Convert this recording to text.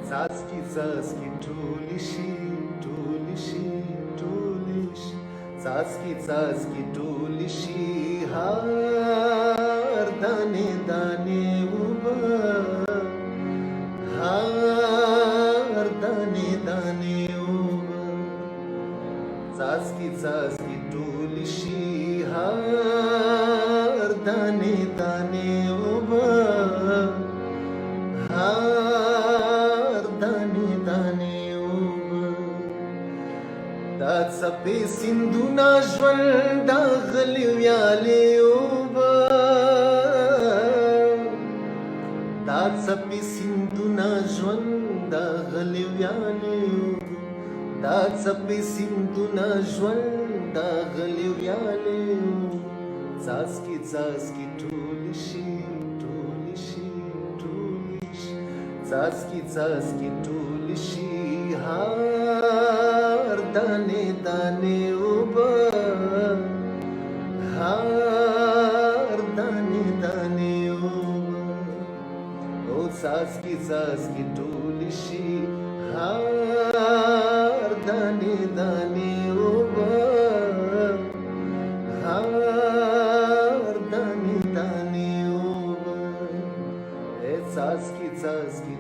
څاڅکي څاڅکي ټولې شي ټولې شي ټولې شي څاڅکي څاڅکي ټولې شي هر دانې دانې اوبه هر دانې دانې اوبه څاڅکي څاڅکي ټولې شي هر دانې دانې اوبه هر دانې دانې اوبه دا څپې سیندونه ژوند دا غلي ویالې اوبه دا څپې سیندونه ژوند دا غلي ویالې اوبه دا څپې سیندونه ژوند دا غلي ویالې اوبه څاڅکي څاڅکي ټولې شي ټولې شي ټولې شي څاڅکي څاڅکي ټولې شي هر دانې دانې اوبه هر دانې دانې اوبه او څاڅکي څاڅکي ټولې شي هر دانې دانې اوبه هر دانې دانې اوبه څاڅکي څاڅکي